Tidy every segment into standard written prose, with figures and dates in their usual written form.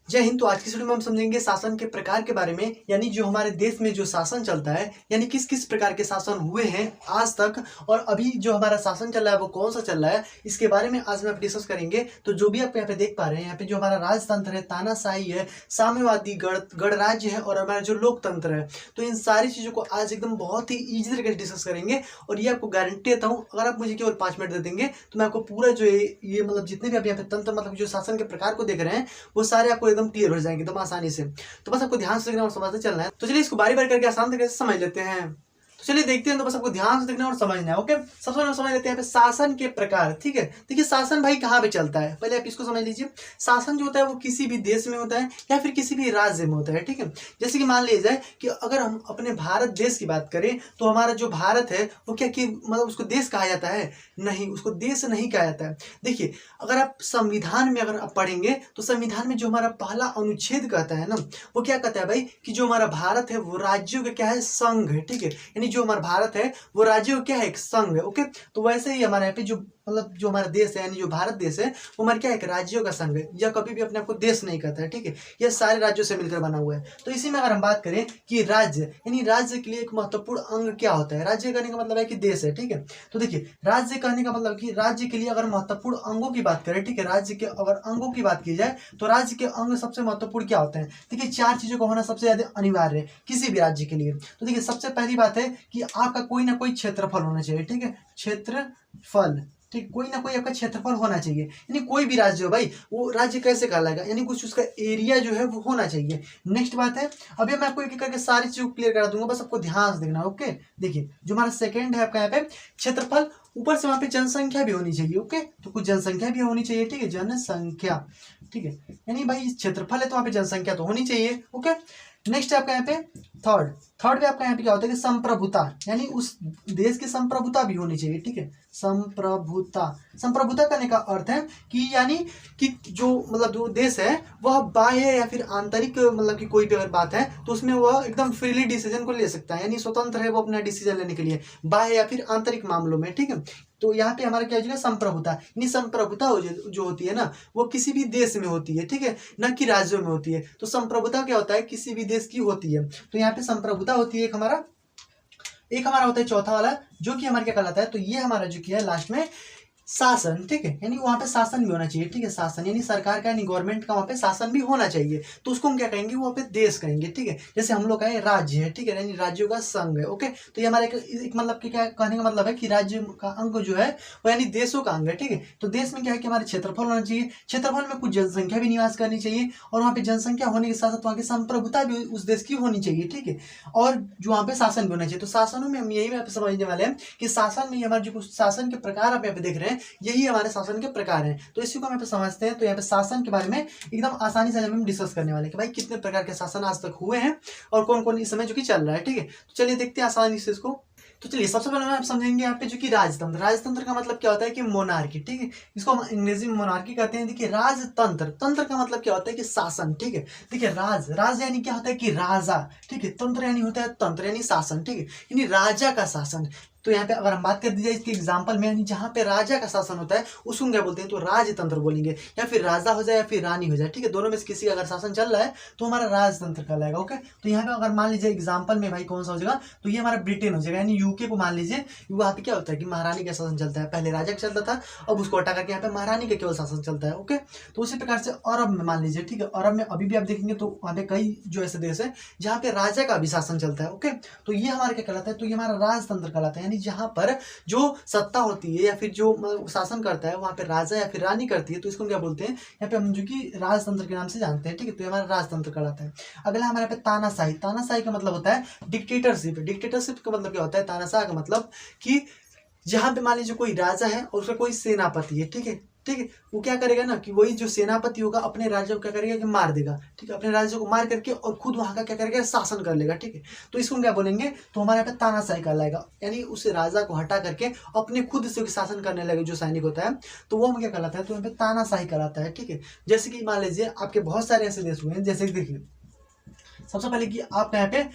जय हिंद। तो आज की वीडियो में हम समझेंगे शासन के प्रकार के बारे में, यानी जो हमारे देश में जो शासन चलता है, यानी किस किस प्रकार के शासन हुए हैं आज तक, और अभी जो हमारा शासन चल रहा है वो कौन सा चल रहा है, इसके बारे में आज हम डिस्कस करेंगे। तो जो भी आप यहाँ पे देख पा रहे हैं, यहाँ पे जो हमारा राजतंत्र है, तानाशाही है, साम्यवादी गणराज्य है और हमारा जो लोकतंत्र है, तो इन सारी चीजों को आज एकदम बहुत ही ईजी तरीके से डिस्कस करेंगे। और ये आपको गारंटी देता हूँ, अगर आप मुझे केवल 5 मिनट दे देंगे तो मैं आपको पूरा जो है ये मतलब जितने भी आप यहाँ पे तंत्र मतलब जो शासन के प्रकार को देख रहे हैं वो सारे आपको एकदम क्लियर हो जाएंगे एकदम आसानी से। तो बस आपको ध्यान से देखना और समझते चलना है। तो चलिए इसको बारी बारी करके आसान तरीके से समझ लेते हैं। तो चलिए देखते हैं। तो बस आपको ध्यान से देखना और समझना है। ओके, सबसे पहले समझ लेते हैं यहाँ पे शासन के प्रकार। ठीक है, देखिए शासन भाई कहाँ पे चलता है, पहले आप इसको समझ लीजिए। शासन जो होता है वो किसी भी देश में होता है या फिर किसी भी राज्य में होता है। ठीक है, जैसे कि मान लिया जाए कि अगर हम अपने भारत देश की बात करें तो हमारा जो भारत है वो क्या कि मतलब उसको देश कहा जाता है? नहीं, उसको देश नहीं कहा जाता है। देखिए, अगर आप संविधान में अगर आप पढ़ेंगे तो संविधान में जो हमारा पहला अनुच्छेद कहता है ना, वो क्या कहता है भाई कि जो हमारा भारत है वो राज्यों का क्या है, संघ है। ठीक है, यानी जो हमारा भारत है वो राज्यों का क्या है, एक संघ है। ओके, तो वैसे ही हमारे यहाँ पे जो मतलब जो हमारा देश है यानी जो भारत देश है वो हमारे क्या है, एक राज्यों का संघ है। यह कभी भी अपने आप को देश नहीं कहता है। ठीक है, यह सारे राज्यों से मिलकर बना हुआ है। तो इसी में अगर हम बात करें कि राज्य यानी राज्य के लिए एक महत्वपूर्ण अंग क्या होता है, राज्य कहने का मतलब है कि देश है। ठीक है, तो देखिए राज्य कहने का मतलब कि राज्य के लिए अगर महत्वपूर्ण अंगों की बात करें, ठीक है, राज्य के अगर अंगों की बात की जाए तो राज्य के अंग सबसे महत्वपूर्ण क्या होते हैं? देखिए 4 चीजों का होना सबसे ज्यादा अनिवार्य है किसी भी राज्य के लिए। तो देखिए सबसे पहली बात है कि आपका कोई ना कोई क्षेत्रफल होना चाहिए। ठीक है, क्षेत्रफल, ठीक, कोई ना कोई आपका क्षेत्रफल होना चाहिए। यानी कोई भी राज्य हो भाई, वो राज्य कैसे कहलाएगा, यानी कुछ उसका एरिया जो है वो होना चाहिए। नेक्स्ट बात है, अभी मैं आपको एक एक करके सारी चीज क्लियर करा दूंगा, बस आपको ध्यान से देखना। ओके, देखिए जो हमारा सेकंड है आपका यहाँ पे क्षेत्रफल, ऊपर से वहां पे जनसंख्या भी होनी चाहिए। ओके, तो कुछ जनसंख्या भी होनी चाहिए। ठीक है, जनसंख्या, ठीक है, यानी भाई क्षेत्रफल है तो वहां पे जनसंख्या तो होनी चाहिए। ओके, नेक्स्ट है आपका यहाँ पे थर्ड पे आपका यहाँ पे क्या होता है कि संप्रभुता, यानी उस देश की संप्रभुता भी होनी चाहिए। ठीक है, संप्रभुता करने का अर्थ है कि यानी कि जो मतलब जो देश है वह बाह्य या फिर आंतरिक मतलब कि कोई भी अगर बात है तो उसमें वह एकदम फ्रीली डिसीजन को ले सकता है, यानी स्वतंत्र है वो अपना डिसीजन लेने के लिए बाह्य या फिर आंतरिक मामलों में। ठीक है, तो यहाँ पे हमारा क्या हो जाएगा, संप्रभुता। यानी संप्रभुता जो होती है ना वो किसी भी देश में होती है। ठीक है, न कि राज्यों में होती है। तो संप्रभुता क्या होता है, किसी भी देश की होती है। तो यहाँ पे संप्रभुता होती है एक हमारा होता है चौथा वाला, जो कि हमारा क्या कहलाता है, तो ये हमारा जो किया है लास्ट में शासन। ठीक है, यानी वहां पे शासन भी होना चाहिए। ठीक है, शासन यानी सरकार का यानी गवर्नमेंट का वहां पे शासन भी होना चाहिए। तो उसको हम क्या कहेंगे, वहां पे देश कहेंगे। ठीक है, जैसे हम लोग का है राज्य है। ठीक है, यानी राज्यों का संघ है। ओके, तो ये हमारा एक मतलब कि क्या कहने का मतलब है कि राज्य का अंग जो है वो यानी देशों का अंग है। ठीक है, तो देश में क्या है कि हमारे क्षेत्रफल होना चाहिए, क्षेत्रफल में कुछ जनसंख्या भी निवास करनी चाहिए, और वहाँ पे जनसंख्या होने के साथ साथ वहाँ की संप्रभुता भी उस देश की होनी चाहिए। ठीक है, और जो वहाँ पे शासन भी होना चाहिए। तो शासनों में हम यही में समझने वाले हैं कि शासन में हमारे जो शासन के प्रकार आप यहाँ पे देख रहे हैं यही हमारे शासन के प्रकार हैं। तो इसी को हम यहाँ पे समझते हैं। तो यहाँ पे शासन के बारे में एकदम आसानी से हम डिस्कस करने वाले हैं कि भाई कितने प्रकार के शासन आज तक हुए हैं और कौन कौन इस समय जो कि चल रहा है। ठीक है, तो चलिए देखते हैं आसानी से इसको। तो चलिए सबसे पहले आप समझेंगे यहाँ पे जो कि राजतंत्र। राजतंत्र का मतलब क्या होता है कि मोनार्की। ठीक है, इसको हम अंग्रेजी में मोनार्की कहते हैं। देखिए राजतंत्र, तंत्र का मतलब क्या होता है कि शासन। ठीक है, देखिए राज यानी क्या होता है कि राजा। ठीक है, तंत्र यानी होता है तंत्र यानी शासन। ठीक है, यानी राजा का शासन। तो यहाँ पे अगर हम बात कर दी जाए इसके एग्जाम्पल में, यानी जहाँ पे राजा का शासन होता है उसको क्या बोलते हैं, तो राजतंत्र बोलेंगे, या फिर राजा हो जाए या फिर रानी हो जाए। ठीक है, दोनों में से किसी का अगर शासन चल रहा है तो हमारा राजतंत्र कहलाएगा। ओके, तो यहाँ पे अगर मान लीजिए एग्जाम्पल में भाई कौन सा हो जाएगा, तो ये हमारा ब्रिटेन हो जाएगा, यानी यूके को मान लीजिए। वहाँ पे क्या होता है कि महारानी का शासन चलता है, पहले राजा का चलता था, अब उसको हटा करके यहाँ पे महारानी का केवल शासन चलता है। ओके, तो उसी प्रकार से अरब में मान लीजिए। ठीक है, अरब में अभी भी आप देखेंगे तो वहाँ पे कई जो ऐसे देश है जहाँ पे राजा का भी शासन चलता है। ओके, तो ये हमारा क्या कहलाता है, तो ये हमारा राजतंत्र कहलाता है, यानी जहाँ पर जो सत्ता होती है या फिर जो शासन करता है वहां पे राजा या फिर रानी करती है। तो इसको क्या बोलते हैं यहाँ पे हम जो कि राजतंत्र के नाम से जानते हैं। ठीक है, तो हमारा राजतंत्र कहलाता है। अगला हमारे पे तानाशाही। तानाशाही का मतलब होता है डिक्टेटरशिप। डिक्टेटरशिप का मतलब क्या होता है, तानाशाह का मतलब कि जहां पे मान लीजिए कोई राजा है और उसका कोई सेनापति है। ठीक है, ठीक है, वो क्या करेगा ना कि वही जो सेनापति होगा अपने राज्य को क्या करेगा कि मार देगा। ठीक है, अपने राज्य को मार करके और खुद वहां का क्या करेगा, शासन कर लेगा। ठीक है, तो इसको क्या बोलेंगे, तो हमारे यहाँ पे तानाशाही कहलाएगा, यानी उस राजा को हटा करके अपने खुद से शासन करने लगे जो सैनिक होता है, तो वो हम क्या कहलाता है, तो यहाँ पे तानाशाही कहलाता है। ठीक है, जैसे कि मान लीजिए आपके बहुत सारे ऐसे देश हुए हैं, जैसे देखिए सबसे पहले कि आप यहाँ पे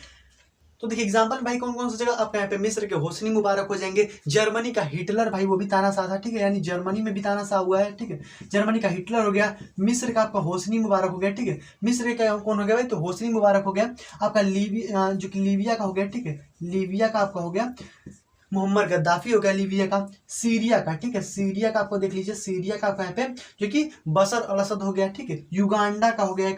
तो देखिए एग्जाम्पल भाई कौन कौन सी जगह आपका यहाँ पे मिस्र के होसनी मुबारक हो जाएंगे, जर्मनी का हिटलर भाई वो भी तानाशाह था, ठीक है, यानी जर्मनी में भी तानाशाह हुआ है, ठीक है, जर्मनी का हिटलर हो गया, मिस्र का आपका होसनी मुबारक हो गया, ठीक है, मिस्र का कौन हो गया भाई, तो होसनी मुबारक हो गया, आपका लीबिया जो कि लीबिया का हो गया, ठीक है, लीबिया का आपका हो गया मोहम्मद गद्दाफी हो गया लीबिया का, सीरिया का, ठीक है, सीरिया का आपको देख लीजिए, सीरिया का आपका यहाँ पे जो कि बशर अल असद हो गया, ठीक है, युगांडा का हो गया,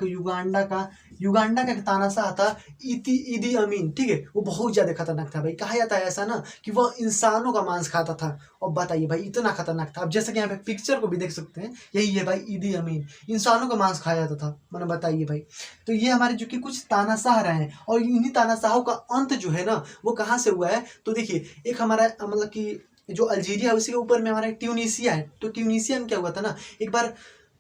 युगांडा का एक तानाशाह था ईदी अमीन, ठीक है, वो बहुत ज्यादा खतरनाक था भाई, कहा जाता है ऐसा ना कि वह इंसानों का मांस खाता था, और बताइए भाई इतना खतरनाक था। अब जैसे कि यहाँ पे पिक्चर को भी देख सकते हैं, यही है भाई ईदी अमीन, इंसानों का मांस खाया जाता था, मैंने बताइए भाई। तो ये हमारे जो कि कुछ तानाशाह रहे हैं, और इन्हीं तानाशाहों का अंत जो है ना वो कहाँ से हुआ है, तो देखिए एक हमारा मतलब कि जो अल्जीरिया है उसी के ऊपर में हमारा ट्यूनीसिया है, तो ट्यूनीसिया में क्या हुआ था ना, एक बार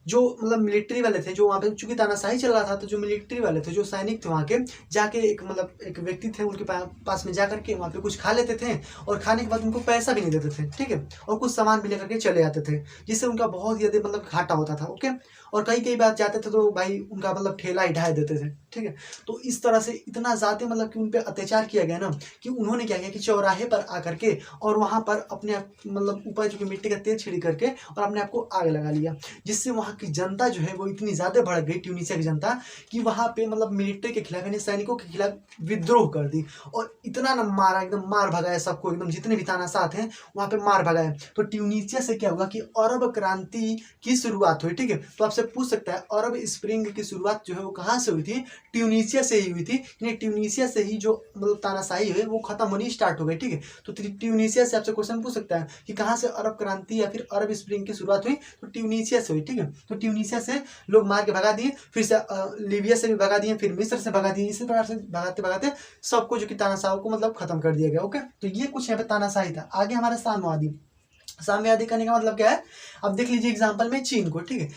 जो मतलब मिलिट्री वाले थे जो वहाँ पे चूंकि तानाशाही चल रहा था, तो जो मिलिट्री वाले थे जो सैनिक थे वहाँ के जाके एक मतलब एक व्यक्ति थे उनके पास में जा करके वहाँ पे कुछ खा लेते थे, और खाने के बाद उनको पैसा भी नहीं देते थे, ठीक है, और कुछ सामान भी लेकर के चले जाते थे, जिससे उनका बहुत ज़्यादा मतलब घाटा होता था, ओके, और कई बार जाते थे तो भाई उनका मतलब ठेला ही ढा देते थे, ठीक है। तो इस तरह से इतना ज़्यादा मतलब कि उन पर अत्याचार किया गया ना कि उन्होंने क्या किया कि चौराहे पर आकर के और वहाँ पर अपने मतलब ऊपर जो कि मिट्टी का तेल छिड़क करके और अपने आप को आग लगा लिया, जिससे वहाँ की जनता जो है वो इतनी ज़्यादा भड़क गई, ट्यूनीसिया की जनता, कि वहाँ पे मतलब मिलिट्री के खिलाफ यानी सैनिकों के खिलाफ विद्रोह कर दी, और इतना न मारा, एकदम मार भगाया सबको, एकदम जितने भी तानाशाह थे वहाँ पे मार भगाया। तो ट्यूनीसिया से क्या हुआ कि अरब क्रांति की शुरुआत हुई, ठीक है। तो आपसे पूछ सकता है अरब स्प्रिंग की शुरुआत जो है वो कहाँ से हुई थी, ट्यूनीसिया से ही हुई थी, यानी ट्यूनीसिया से ही जो मतलब तानाशाही है वो खत्म होनी स्टार्ट हो गई, ठीक है। तो ट्यूनीसिया से आपसे क्वेश्चन पूछ सकता है कि कहाँ से अरब क्रांति या फिर अरब स्प्रिंग की शुरुआत हुई, तो ट्यूनीसिया से हुई, ठीक है। तो ट्यूनीसिया से लोग मार के भगा दिए, फिर से लीबिया से भी भगा दिए, फिर मिस्र से भगा दिए, इसी प्रकार से भगाते भगाते सबको जो कि तानाशाह को मतलब खत्म कर दिया गया, ओके। तो ये कुछ यहाँ पे तानाशाही था। आगे हमारा साम्यवादी करने का मतलब क्या है, अब देख लीजिए एग्जाम्पल में चीन को, ठीक है,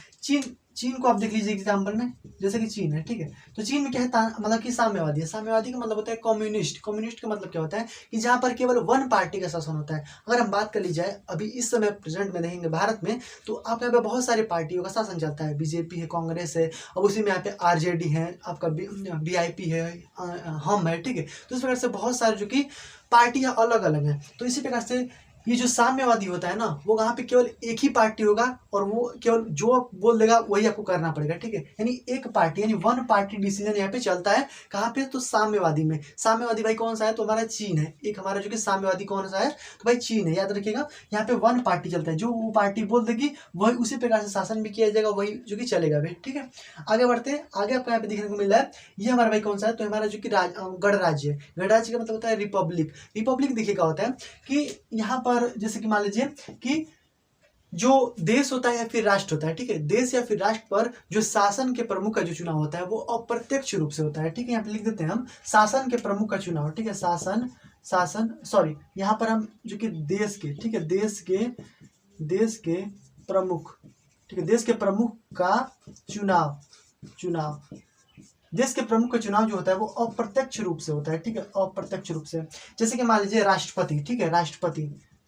चीन को आप देख लीजिए एग्जाम्पल में, जैसे कि चीन है, ठीक है। तो चीन में क्या है मतलब कि साम्यवादी है, साम्यवादी का मतलब होता है कम्युनिस्ट, कम्युनिस्ट का मतलब क्या होता है कि जहाँ पर केवल वन पार्टी का शासन होता है। अगर हम बात कर ली जाए अभी इस समय प्रेजेंट में देखेंगे भारत में, तो आपके यहाँ पे बहुत सारे पार्टियों का शासन चलता है, बीजेपी है, कांग्रेस है, अब उसी में यहाँ पे आरजेडी है, आपका बीआईपी है, हम है, ठीक है। तो इस प्रकार से बहुत सारे जो कि पार्टियां अलग अलग हैं। तो इसी प्रकार से ये जो साम्यवादी होता है ना वो वहाँ पे केवल एक ही पार्टी होगा, और वो केवल जो बोल देगा वही आपको करना पड़ेगा, ठीक है। यानी एक पार्टी यानी वन पार्टी डिसीजन यहाँ पे चलता है, कहाँ पे, तो साम्यवादी में। साम्यवादी भाई कौन सा है, तो हमारा चीन है, एक हमारा जो कि साम्यवादी कौन सा है, तो भाई चीन है, याद रखिएगा। यहाँ पे वन पार्टी चलता है, जो वो पार्टी बोल देगी वही उसी प्रकार से शासन भी किया जाएगा, वही जो कि चलेगा भाई, ठीक है। आगे बढ़ते हैं, आगे आपको यहाँ पे देखने को मिल रहा है, ये हमारा भाई कौन सा है, तो हमारा जो कि गणराज्य है। गणराज्य का मतलब होता है रिपब्लिक। रिपब्लिक देखिए क्या होता है कि यहाँ पर जैसे कि मान लीजिए कि जो देश होता है या फिर राष्ट्र होता है, ठीक है, देश या फिर राष्ट्र पर जो शासन के प्रमुख का जो चुनाव होता है वो अप्रत्यक्ष रूप से होता है, ठीक है। यहाँ पे लिख देते हैं हम शासन के प्रमुख का चुनाव, ठीक है, सॉरी यहाँ पर हम जो कि देश के, ठीक है, देश के प्रमुख, ठीक है, देश के प्रमुख का चुनाव देश के प्रमुख का चुनाव जो होता है वो अप्रत्यक्ष रूप से होता है, ठीक है, अप्रत्यक्ष रूप से। जैसे कि मान लीजिए राष्ट्रपति, ठीक है,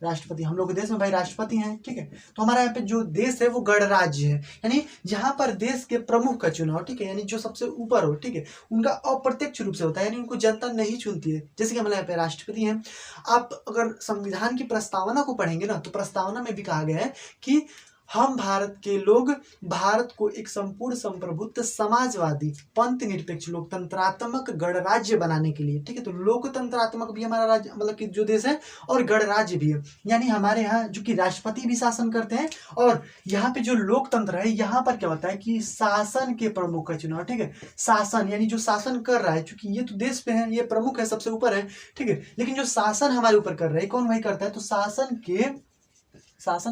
राष्ट्रपति हम लोग के देश में भाई राष्ट्रपति हैं, ठीक है। तो हमारा यहाँ पे जो देश है वो गणराज्य है, यानी जहाँ पर देश के प्रमुख का चुनाव, ठीक है, यानी जो सबसे ऊपर हो, ठीक है, उनका अप्रत्यक्ष रूप से होता है, यानी उनको जनता नहीं चुनती है। जैसे कि हमारे यहाँ पे राष्ट्रपति हैं। आप अगर संविधान की प्रस्तावना को पढ़ेंगे ना तो प्रस्तावना में भी कहा गया है कि हम भारत के लोग भारत को एक संपूर्ण संप्रभुत्व समाजवादी पंथ निरपेक्ष लोकतंत्रात्मक गणराज्य बनाने के लिए, ठीक है। तो लोकतंत्रात्मक भी हमारा राज्य मतलब कि जो देश है, और गणराज्य भी है, यानी हमारे यहाँ जो कि राष्ट्रपति भी शासन करते हैं, और यहाँ पे जो लोकतंत्र है यहाँ पर क्या होता है कि शासन के प्रमुख का चुनाव, ठीक है। शासन यानी जो शासन कर रहा है, चूंकि ये तो देश पे है, ये प्रमुख है, सबसे ऊपर है, ठीक है, लेकिन जो शासन हमारे ऊपर कर रहा है कौन वही करता है, तो शासन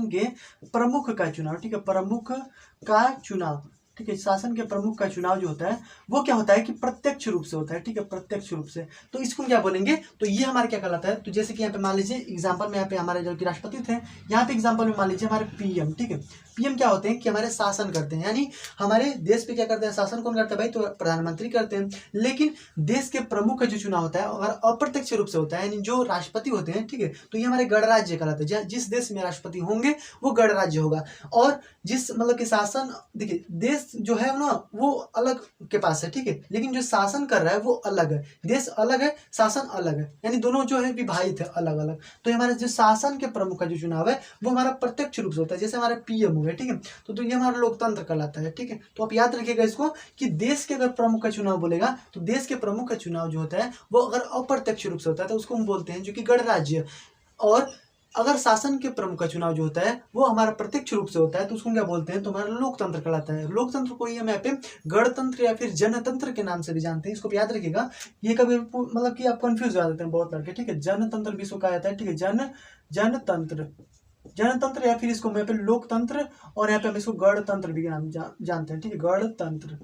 के प्रमुख का चुनाव, ठीक है, प्रमुख का चुनाव, ठीक है। शासन के प्रमुख का चुनाव जो होता है वो क्या होता है कि प्रत्यक्ष रूप से होता है, ठीक है, प्रत्यक्ष रूप से। तो इसको क्या बोलेंगे, तो ये हमारे क्या कहलाता है, तो जैसे कि यहाँ पे मान लीजिए एग्जांपल में यहाँ पे हमारे जो कि राष्ट्रपति थे, यहाँ पे एग्जांपल में मान लीजिए हमारे पीएम, ठीक है। पीएम क्या होते हैं कि हमारे शासन करते हैं, यानी हमारे देश पे क्या करते हैं, शासन कौन करता है भाई, तो प्रधानमंत्री करते हैं। लेकिन देश के प्रमुख का जो चुनाव होता है अगर अप्रत्यक्ष रूप से होता है, यानी जो राष्ट्रपति होते हैं, ठीक है, तो ये हमारे गणराज्य कहलाते हैं। जिस देश में राष्ट्रपति होंगे वो गणराज्य होगा, और जिस मतलब कि शासन, देखिए देश देश जो है ना वो अलग के पास है, ठीक है, लेकिन जो शासन कर रहा है वो अलग है। देश अलग है, शासन अलग है, यानी दोनों जो है विभाजित है, अलग अलग। तो हमारे जो शासन के प्रमुख का जो चुनाव है वो हमारा प्रत्यक्ष रूप से होता है, जैसे हमारा पीएम हो गया, ठीक है। तो ये हमारा लोकतंत्र कहलाता है, ठीक है। तो आप याद रखिएगा इसको कि देश के अगर प्रमुख का चुनाव बोलेगा तो देश के प्रमुख का चुनाव जो होता है वो अगर अप्रत्यक्ष रूप से होता है तो उसको हम बोलते हैं जो कि गणराज्य। और अगर शासन के प्रमुख का चुनाव जो होता है वो हमारा प्रत्यक्ष रूप से होता है तो उसको क्या बोलते हैं, तो हमारा लोकतंत्र कहलाता है। लोकतंत्र को ही हम यहाँ पे गणतंत्र या फिर जनतंत्र के नाम से भी जानते हैं, इसको याद रखिएगा। ये कभी मतलब कि आप कंफ्यूज हो जाते हैं बहुत लड़के, ठीक है। जनतंत्र भी इसको कहा जाता है, ठीक है, जनतंत्र, जनतंत्र, या फिर इसको यहाँ पे लोकतंत्र, और यहाँ पे हम इसको गणतंत्र भी नाम जानते हैं, ठीक है, गणतंत्र,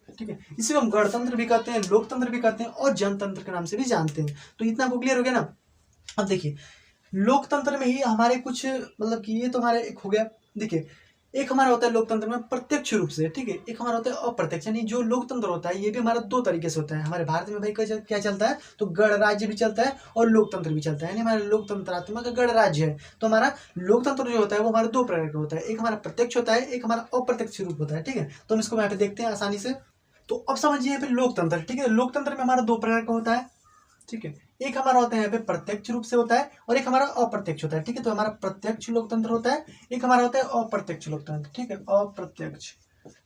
ठीक है। इसे हम गणतंत्र भी कहते हैं, लोकतंत्र भी कहते हैं और जनतंत्र के नाम से भी जानते हैं। तो इतना आपको क्लियर हो गया ना। अब देखिए लोकतंत्र में ही हमारे कुछ मतलब कि ये तो हमारे एक हो गया। देखिए एक हमारा होता है लोकतंत्र में प्रत्यक्ष रूप से, ठीक है, एक हमारा होता है अप्रत्यक्ष। यानी जो लोकतंत्र होता है ये भी हमारा दो तरीके से होता है। हमारे भारत में भाई क्या चलता है, तो गणराज्य भी चलता है और लोकतंत्र भी चलता है, यानी हमारा लोकतंत्रात्मक गणराज्य है। तो हमारा लोकतंत्र जो होता है वो हमारे दो प्रकार का होता है, एक हमारा प्रत्यक्ष होता है, एक हमारा अप्रत्यक्ष रूप होता है, ठीक है। तो हम इसको यहाँ पे देखते हैं आसानी से। तो अब समझिए यहाँ पे लोकतंत्र, ठीक है, लोकतंत्र में हमारा दो प्रकार का होता है, ठीक है। एक हमारा होता है यहाँ पे प्रत्यक्ष रूप से होता है और एक हमारा अप्रत्यक्ष होता है, ठीक है। तो हमारा प्रत्यक्ष लोकतंत्र होता है, एक हमारा होता है अप्रत्यक्ष लोकतंत्र, ठीक है, अप्रत्यक्ष,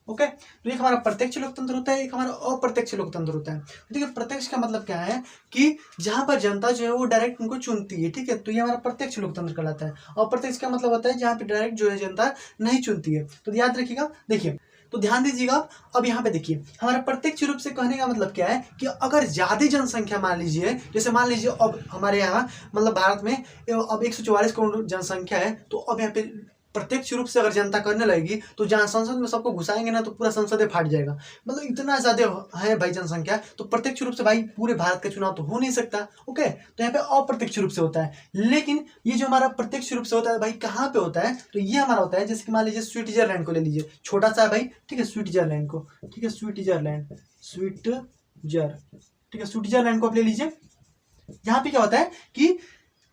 ओके। तो एक हमारा प्रत्यक्ष लोकतंत्र होता है, एक हमारा अप्रत्यक्ष लोकतंत्र होता है। देखिए प्रत्यक्ष का मतलब क्या है कि जहां पर जनता जो है वो डायरेक्ट उनको चुनती है, ठीक है, तो ये हमारा प्रत्यक्ष लोकतंत्र कहलाता है। अप्रत्यक्ष का मतलब होता है जहाँ पे डायरेक्ट जो है जनता नहीं चुनती है। तो याद रखिएगा। देखिए तो ध्यान दीजिएगा। अब यहाँ पे देखिए हमारा प्रत्यक्ष रूप से कहने का मतलब क्या है कि अगर ज्यादा जनसंख्या मान लीजिए, जैसे मान लीजिए अब हमारे यहाँ मतलब भारत में अब 144 करोड़ जनसंख्या है, तो अब यहाँ पे प्रत्यक्ष रूप से अगर जनता करने लगेगी तो जहाँ संसद में सबको घुसाएंगे ना तो पूरा संसद फाट जाएगा। मतलब इतना ज्यादा है भाई जनसंख्या, तो प्रत्यक्ष रूप से भाई पूरे भारत का चुनाव तो हो नहीं सकता, ओके। तो यहाँ पे अप्रत्यक्ष रूप से होता है। लेकिन ये जो हमारा प्रत्यक्ष रूप से होता है भाई कहाँ पे होता है, तो ये हमारा होता है जैसे कि मान लीजिए स्विट्जरलैंड को ले लीजिए, छोटा सा है भाई, ठीक है, स्विट्जरलैंड को, ठीक है, स्विट्जरलैंड, ठीक है, स्विट्जरलैंड को आप ले लीजिए। यहाँ पे क्या होता है कि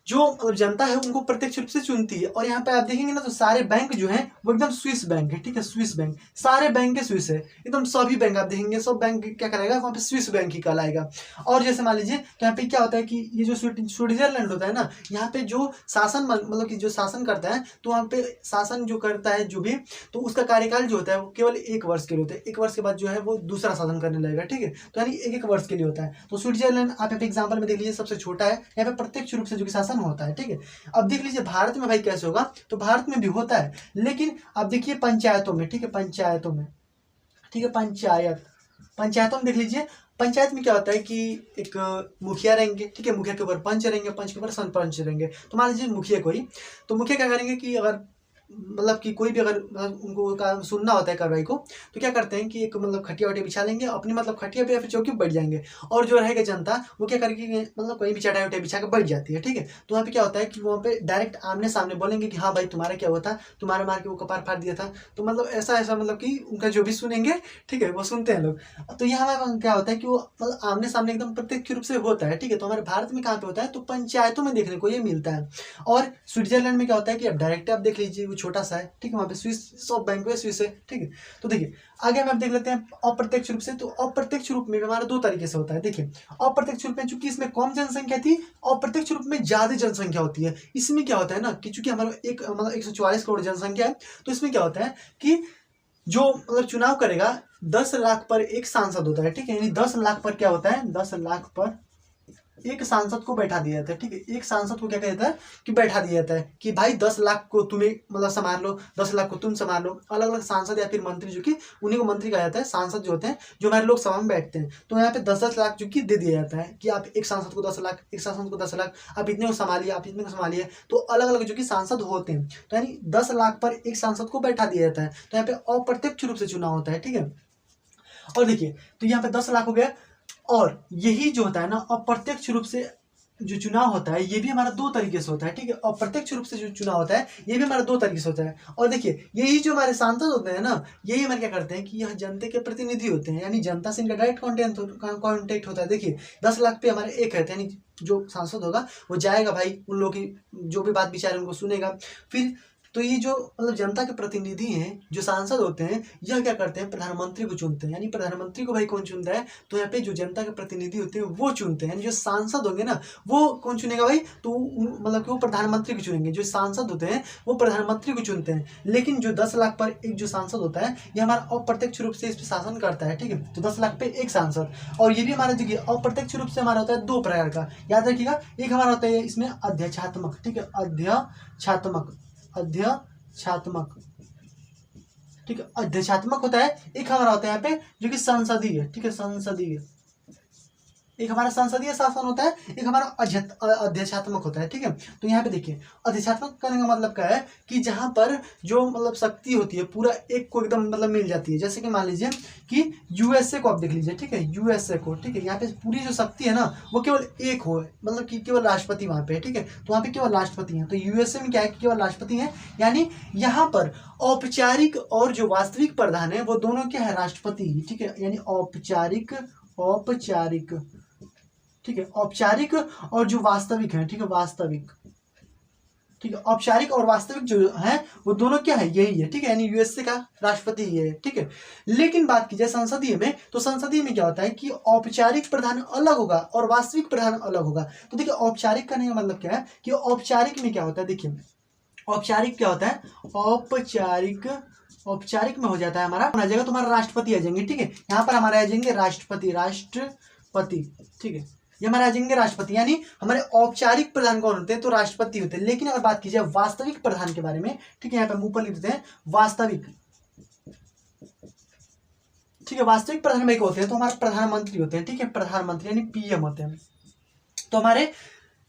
जो जनता है उनको प्रत्यक्ष रूप से चुनती है। और यहाँ पे आप देखेंगे ना तो सारे बैंक जो हैं वो एकदम स्विस बैंक है, ठीक है, स्विस बैंक, सारे बैंक के स्विस है एकदम, सभी बैंक आप देखेंगे सब बैंक क्या कराएगा वहाँ पे स्विस बैंक ही कहलाएगा। और जैसे मान लीजिए तो यहाँ पे क्या होता है कि ये जो स्विट्जरलैंड होता है ना, यहाँ पे जो शासन मतलब कि जो शासन करता है तो वहाँ पे शासन जो करता है जो भी, तो उसका कार्यकाल जो होता है वो केवल 1 वर्ष के लिए होता है। 1 वर्ष के बाद जो है वो दूसरा शासन करने लगेगा, ठीक है। तो यानी 1 वर्ष के लिए होता है। तो स्विट्जरलैंड आप यहाँ पे एग्जाम्पल में देख लीजिए सबसे छोटा है, यहाँ पे प्रत्यक्ष रूप से जो कि शासन होता है, ठीक है। अब देख लीजिए भारत में भाई कैसे होगा, तो भारत में भी होता है लेकिन अब देखिए पंचायतों में, ठीक है, पंचायतों में, ठीक है, पंचायतों में देख लीजिए। पंचायत में क्या होता है कि एक मुखिया रहेंगे, ठीक है, मुखिया के ऊपर पंच रहेंगे, पंच के ऊपर सरपंच रहेंगे। तो मान लीजिए मुखिया कोई, तो मुखिया क्या करेंगे कि अगर मतलब कि कोई भी अगर उनको का सुनना होता है कार्रवाई को, तो क्या करते हैं कि एक मतलब खटिया वटिया बिछा लेंगे अपनी मतलब खटिया पे या फिर चौकी पे बैठ जाएंगे, और जो रहेगा जनता वो क्या करेगी मतलब कोई भी चटाई वटाई बिछा के बैठ जाती है, ठीक है। तो वहाँ पे क्या होता है कि वहाँ पे डायरेक्ट आमने सामने बोलेंगे कि हाँ भाई तुम्हारा क्या हुआ था, तुम्हारे मार के वो कपार फाड़ दिया था। तो मतलब ऐसा ऐसा मतलब कि उनका जो भी सुनेंगे, ठीक है, वो सुनते हैं लोग। तो यहाँ क्या होता है कि वो मतलब आमने सामने एकदम प्रत्यक्ष रूप से होता है, ठीक है। तो हमारे भारत में कहाँ पे होता है, तो पंचायतों में देखने को ये मिलता है। और स्विट्जरलैंड में क्या होता है कि अब डायरेक्ट आप देख लीजिए वो छोटा सा है, ठीक है, वहाँ पे स्विस सब बैंक में स्विस है, ठीक है। तो देखिए आगे हम देख लेते हैं अप्रत्यक्ष रूप से। तो अप्रत्यक्ष रूप में हमारा 2 तरीके से होता है। देखिए अप्रत्यक्ष रूप में चूंकि इसमें कम जनसंख्या थी, अप्रत्यक्ष रूप में ज्यादा जनसंख्या होती है। इसमें क्या होता है ना कि चूंकि हमारा एक मतलब 144 करोड़ जनसंख्या है, तो इसमें क्या होता है कि जो मतलब चुनाव करेगा 10 लाख पर एक सांसद होता है, ठीक है। यानी 10 लाख पर क्या होता है, 10 लाख पर एक सांसद को बैठा दिया जाता है, ठीक है। एक सांसद को क्या कहता है कि बैठा दिया जाता है कि भाई 10 लाख को तुम्हें मतलब संभाल लो, 10 लाख को तुम संभाल लो। अलग अलग सांसद या फिर मंत्री जो कि उन्हीं को मंत्री कहा जाता है, सांसद जो होते हैं जो हमारे लोकसभा में बैठते हैं। तो यहाँ पे 10-10 लाख जो कि दे दिया जाता है कि आप एक सांसद को 10 लाख, एक सांसद को 10 लाख, आप इतने को संभालिए, आप इतने को संभालिए। तो अलग अलग जो कि सांसद होते हैं, तो यानी 10 लाख पर एक सांसद को बैठा दिया जाता है। तो यहाँ पे अप्रत्यक्ष रूप से चुनाव होता है, ठीक है। और देखिए तो यहाँ पे 10 लाख हो गया। और यही जो होता है ना अप्रत्यक्ष रूप से जो चुनाव होता है ये भी हमारा 2 तरीके से होता है, ठीक है। अप्रत्यक्ष रूप से जो चुनाव होता है ये भी हमारा 2 तरीके से होता है। और देखिए यही जो हमारे सांसद होते हैं ना, यही हमारे क्या करते हैं कि यह जनता के प्रतिनिधि होते हैं, यानी जनता से इनका डायरेक्ट कॉन्टेक्ट होता है। देखिए 10 लाख पे हमारे एक है, यानी जो सांसद होगा वो जाएगा भाई उन लोगों की जो भी बात विचार है उनको सुनेगा, फिर तो ये जो मतलब जनता के प्रतिनिधि हैं, जो सांसद होते हैं, यह क्या करते हैं, प्रधानमंत्री को चुनते हैं। यानी प्रधानमंत्री को भाई कौन चुनता है, तो यहाँ पे जो जनता के प्रतिनिधि होते हैं वो चुनते हैं। यानी जो सांसद होंगे ना वो कौन चुनेगा भाई, तो मतलब कि वो प्रधानमंत्री को चुनेंगे। जो सांसद होते हैं वो प्रधानमंत्री को चुनते हैं। लेकिन जो 10 लाख पर एक जो सांसद होता है ये हमारा अप्रत्यक्ष रूप से इस पर शासन करता है, ठीक है। तो 10 लाख पे एक सांसद, और ये भी हमारा देखिए अप्रत्यक्ष रूप से हमारा होता है 2 प्रकार का, याद रखिएगा। एक हमारा होता है इसमें अध्यक्षात्मक, ठीक है, अध्यक्षात्मक, ठीक है, अध्यक्षात्मक होता है। एक हमारा होता है यहाँ पे जो कि संसदीय, ठीक है, संसदीय। एक हमारा संसदीय शासन होता है, एक हमारा अध्यक्षात्मक होता है, ठीक है। तो यहाँ पे देखिए अध्यक्षात्मक करने का मतलब क्या है कि जहाँ पर जो मतलब शक्ति होती है पूरा एक को एकदम मतलब मिल जाती है। जैसे कि मान लीजिए कि यूएसए को आप देख लीजिए, ठीक है, यूएसए को, ठीक है, यहाँ पे पूरी जो शक्ति है ना वो केवल एक हो, मतलब कि केवल राष्ट्रपति वहाँ पे, ठीक है। तो वहाँ पे केवल राष्ट्रपति है। तो यूएसए में क्या है कि केवल राष्ट्रपति है, यानी यहाँ पर औपचारिक और जो वास्तविक प्रधान है वो दोनों क्या है, राष्ट्रपति, ठीक है। यानी औपचारिक, ठीक है, औपचारिक और जो वास्तविक है, ठीक है, वास्तविक, ठीक है, औपचारिक और वास्तविक जो है वो दोनों क्या है, यही है, ठीक है। यानी यूएसए का राष्ट्रपति ये है, ठीक है। लेकिन बात की जाए संसदीय में, तो संसदीय में क्या होता है कि औपचारिक प्रधान अलग होगा और वास्तविक प्रधान अलग होगा। तो देखिए औपचारिक करने का मतलब क्या है कि औपचारिक में क्या होता है, देखिए औपचारिक क्या होता है, औपचारिक में हो जाता है हमारा, आ जाएगा तुम्हारा राष्ट्रपति आ जाएंगे, ठीक है। यहाँ पर हमारे आ जाएंगे राष्ट्रपति, ठीक है, ये हमारे आ जाएंगे राष्ट्रपति। यानी हमारे औपचारिक प्रधान कौन होते हैं, तो राष्ट्रपति होते हैं। लेकिन अगर बात की जाए वास्तविक प्रधान के बारे में, ठीक है, यहाँ पे हम ऊपर लिख देते हैं वास्तविक, ठीक है, वास्तविक प्रधान में क्या होते हैं, तो हमारे प्रधानमंत्री होते हैं, ठीक है, प्रधानमंत्री यानी पीएम होते हैं। तो हमारे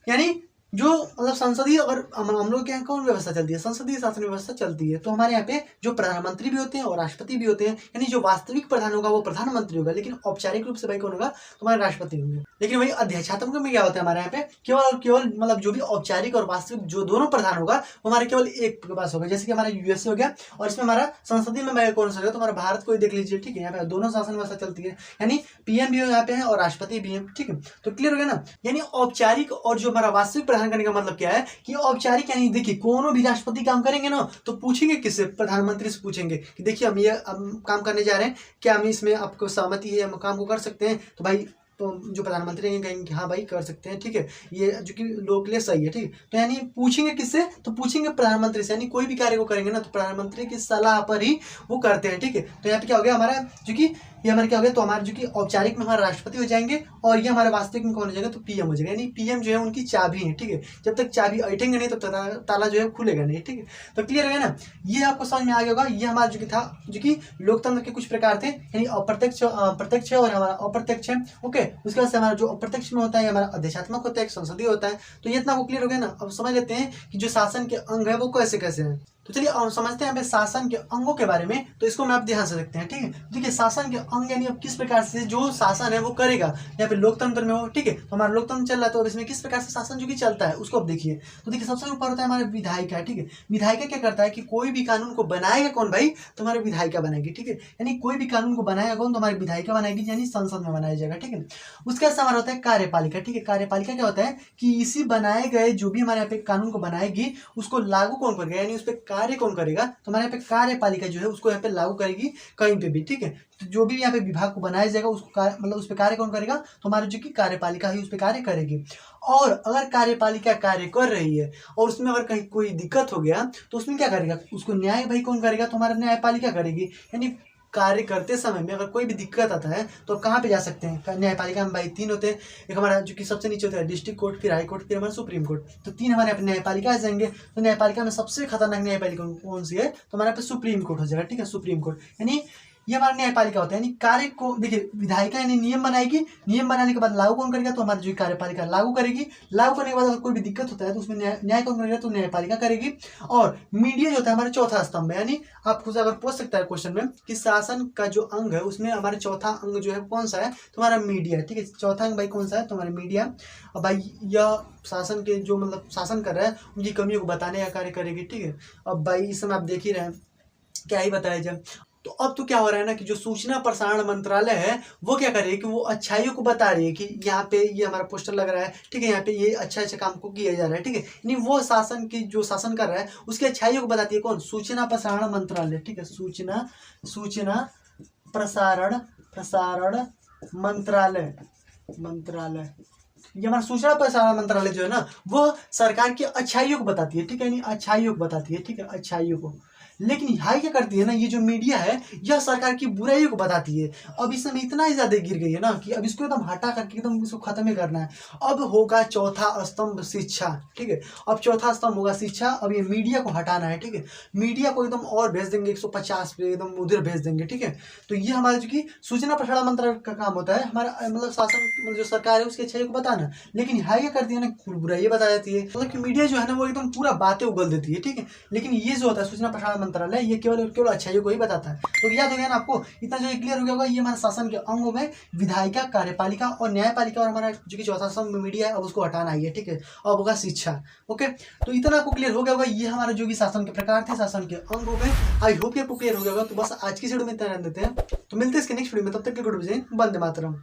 यानी जो मतलब संसदीय, अगर हम लोग के यहाँ कौन व्यवस्था चलती है, संसदीय शासन व्यवस्था चलती है। तो हमारे यहाँ पे जो प्रधानमंत्री भी होते हैं और राष्ट्रपति भी होते हैं। यानी जो वास्तविक प्रधान होगा वो प्रधानमंत्री होगा, लेकिन औपचारिक रूप से भाई कौन होगा, तो हमारे राष्ट्रपति होंगे। लेकिन वही अध्यक्षात्मक में क्या होता है हमारे यहाँ पे, केवल और केवल मतलब जो भी औपचारिक और वास्तविक जो दोनों प्रधान होगा वो हमारे केवल एक के पास होगा। जैसे कि हमारा यूएसए हो गया, और इसमें हमारा संसदीय में कौन सा होगा, तो हमारा भारत को ही देख लीजिए, ठीक है। यहाँ पे दोनों शासन व्यवस्था चलती है, यानी पीएम भी यहाँ पे है और राष्ट्रपति भी है, ठीक है। तो क्लियर हो गया ना। यानी औपचारिक और जो हमारा वास्तविक प्रधान करने का मतलब क्या है कि औपचारिक, यानी देखिए कोनो भी राष्ट्रपति काम करेंगे ना तो पूछेंगे किससे, प्रधानमंत्री से पूछेंगे कि देखिए हम ये काम करने जा रहे हैं, क्या हम इसमें आपको सहमति है, हम काम को कर सकते हैं। तो भाई तो जो प्रधानमंत्री हैं कहेंगे कि हाँ भाई कर सकते हैं, ठीक है, ये जो कि लोग के लिए सही है, ठीक है। तो यानी पूछेंगे किससे, तो पूछेंगे प्रधानमंत्री से। यानी कोई भी कार्य को करेंगे ना तो प्रधानमंत्री की सलाह पर ही वो करते हैं, ठीक है। तो यहाँ पे क्या हो गया हमारा, जो कि ये हमारे क्या हो गया, तो हमारे जो कि औपचारिक में हमारे राष्ट्रपति हो जाएंगे और ये हमारे वास्तविक में कौन हो जाएगा, तो पीएम हो जाएगा। यानी पीएम जो है उनकी चाबी है, ठीक है। जब तक चाबी ऐठेंगे नहीं तब तक ताला जो है खुलेगा नहीं, ठीक है। तो क्लियर है ना, ये आपको समझ में आ गया होगा। ये हमारा जो कि था, जो कि लोकतंत्र के कुछ प्रकार थे, यानी अप्रत्यक्ष, प्रत्यक्ष है और हमारा अप्रत्यक्ष है, ओके। उसके बाद से हमारा जो अप्रत्यक्ष में होता है हमारा अध्यक्षात्मक होता है, एक संसदीय होता है। तो ये इतना वो क्लियर हो गया ना। अब समझ लेते हैं कि जो शासन के अंग है वो कैसे कैसे हैं। तो चलिए समझते हैं यहाँ पे शासन के अंगों के बारे में। तो इसको मैं आप ध्यान से देखते हैं, ठीक है। देखिए शासन के अंग यानी अब किस प्रकार से जो शासन है वो करेगा। यहाँ पे लोकतंत्र में हो, ठीक है, तो हमारा लोकतंत्र चल रहा है, तो अब इसमें किस प्रकार से शासन जो कि चलता है उसको अब देखिए। तो देखिए सबसे ऊपर होता है हमारा विधायिका, ठीक है। विधायिका क्या करता है कि कोई भी कानून को बनाएगा कौन भाई, तो हमारे विधायिका बनाएगी, ठीक है। यानी कोई भी कानून को बनाएगा कौन, तो हमारी विधायिका बनाएगी, यानी संसद में बनाया जाएगा, ठीक है। उसके बाद हमारा होता है कार्यपालिका, ठीक है। कार्यपालिका क्या होता है कि इसी बनाए गए जो भी हमारे यहाँ पे कानून को बनाएगी उसको लागू कौन करेगा, यानी उस पर कार्य कौन करेगा, तो हमारे यहाँ पे कार्यपालिका जो है उसको यहाँ पे लागू करेगी कहीं पे भी, ठीक है। तो जो भी यहाँ पे विभाग को बनाया जाएगा उसको मतलब उस पर कार्य कौन करेगा, तो हमारी जो कि कार्यपालिका ही उस पर कार्य करेगी। और अगर कार्यपालिका कार्य कर रही है और उसमें अगर कहीं कोई दिक्कत हो गया तो उसमें क्या करेगा, उसको न्याय भाई कौन करेगा, तो हमारा न्यायपालिका करेगी। यानी कार्य करते समय में अगर कोई भी दिक्कत आता है तो कहाँ पे जा सकते हैं, न्यायपालिका में भाई 3 होते हैं। एक हमारा जो कि सबसे नीचे होता है डिस्ट्रिक्ट कोर्ट, फिर हाई कोर्ट, फिर हमारा सुप्रीम कोर्ट। तो 3 हमारे अपने न्यायपालिका आ जाएंगे। तो न्यायपालिका में सबसे खतरनाक न्यायपालिका कौन सी है, तो हमारे यहाँ पे सुप्रीम कोर्ट हो जाएगा, ठीक है, सुप्रीम कोर्ट। यानी ये हमारा न्यायपालिका होता है। यानी कार्य को देखिए विधायिका यानी नियम बनाएगी, नियम बनाने के बाद लागू कौन करेगा, तो हमारी जो कार्यपालिका लागू करेगी। लागू करने के बाद अगर कोई भी दिक्कत होता है तो उसमें न्याय कौन करेगा, तो न्यायपालिका करेगी। और मीडिया जो होता है हमारा चौथा स्तंभ है। यानी आपको अगर पूछ सकता है क्वेश्चन में कि शासन का जो अंग है उसमें हमारे चौथा अंग जो है कौन सा है, तो हमारा मीडिया, ठीक है। चौथा अंग भाई कौन सा है, तो हमारा मीडिया। अब भाई यह शासन के जो मतलब शासन कर रहा है उनकी कमियों को बताने का कार्य करेगी, ठीक है। अब भाई इस समय आप देख ही रहे हैं क्या ही बताया जाए। तो अब तो क्या हो रहा है ना कि जो सूचना प्रसारण मंत्रालय है वो क्या कर रही है कि वो अच्छाइयों को बता रही है कि यहाँ पे ये हमारा पोस्टर लग रहा है, ठीक है, यहाँ पे ये अच्छा अच्छा काम को किया जा रहा है, ठीक है। यानी वो शासन की जो शासन कर रहा है उसकी अच्छाइयों को बताती है कौन? सूचना प्रसारण मंत्रालय, ठीक है। सूचना प्रसारण प्रसारण मंत्रालय मंत्रालय ये हमारा सूचना प्रसारण मंत्रालय जो है ना वो सरकार की अच्छाइयों को बताती है, ठीक है, यानी अच्छाइयों को बताती है, ठीक है, अच्छाइयों को। लेकिन यहाँ क्या करती है ना, ये जो मीडिया है यह सरकार की बुराइयों को बताती है। अब इस समय इतना ही ज्यादा गिर गई है ना कि अब इसको एकदम हटा करके एकदम इसको खत्म ही करना है। अब होगा चौथा स्तंभ शिक्षा, ठीक है। अब चौथा स्तंभ होगा शिक्षा। अब ये मीडिया को हटाना है, ठीक है। मीडिया को एकदम और भेज देंगे 150 पे, एकदम उधर भेज देंगे, ठीक है। तो ये हमारा जो कि सूचना प्रसारण मंत्रालय का काम होता है, हमारा मतलब शासन मतलब जो सरकार है उसकी अच्छाई को बताना। लेकिन यहाँ ये करती है ना बुराई बता देती है, मतलब कि मीडिया जो है ना वो एकदम पूरा बातें उगल देती है, ठीक है। लेकिन ये जो होता है सूचना प्रसारण मंत्रालय ये केवल केवल अच्छाइयों को ही बताता है। तो याद हो गया ना आपको, इतना जो क्लियर हो गया होगा। ये हमारे शासन के अंगों में विधायिका, कार्यपालिका और न्यायपालिका और हमारा जो कि चौथा स्तंभ मीडिया है अब उसको हटाना ही है, ठीक है। अब होगा शिक्षा। ओके, तो इतना आपको क्लियर हो गया होगा। ये हमारा जो कि शासन के प्रकार थे, शासन के अंग हो गए। आई होप आपको क्लियर हो गया होगा। तो बस आज की वीडियो में इतना रहने देते हैं, तो मिलते हैं इसके नेक्स्ट वीडियो में। तब तक के गुड बाय, वंदे मातरम।